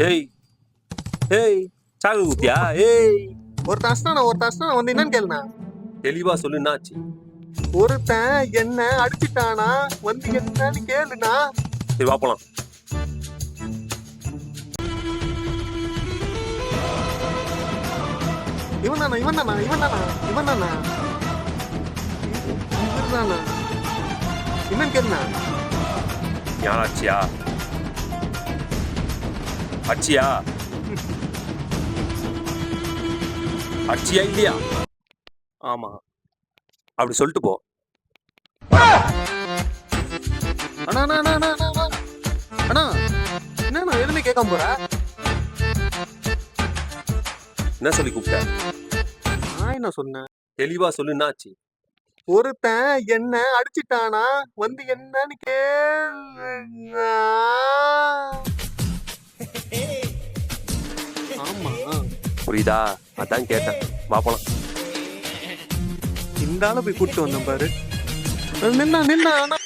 ஏய் ஏய் சாகு குத்தியா? ஏய் ஒருத்தன் அஸ்தானா வந்து என்னன்னு கேளுண்ணா. தெளிவா சொல்லு, என்னாச்சு? ஒருத்தன் என்ன அடிச்சுட்டானா வந்து என்னன்னு கேளுண்ணா. சரி வா போலாம். இவன் தானா இவன்தானா என்னன்னு கேளுண்ணா. ஞான அச்சியா அச்சியா அச்சியா இல்லையா? ஆமா. அப்படி சொல்லிட்டு போ. அண்ணா அண்ணா அண்ணா அண்ணா அண்ணா அண்ணா என்னண்ணா எதுவுமே கேட்காம போற? என்ன சொல்லி கூப்பிட்ட? நான் என்ன சொன்னேன்? தெளிவா சொல்லு, என்னாச்சு? ஒருத்தன் என்ன அடிச்சுட்டானா வந்து என்னன்னு கேளுண்ணா. ஆமா. புரியுதா? அதான் கேட்டேன். வா போலாம். இந்த ஆளை போய் கூப்பிட்டு வந்தேன் பாரு. நின்னா அண்ணா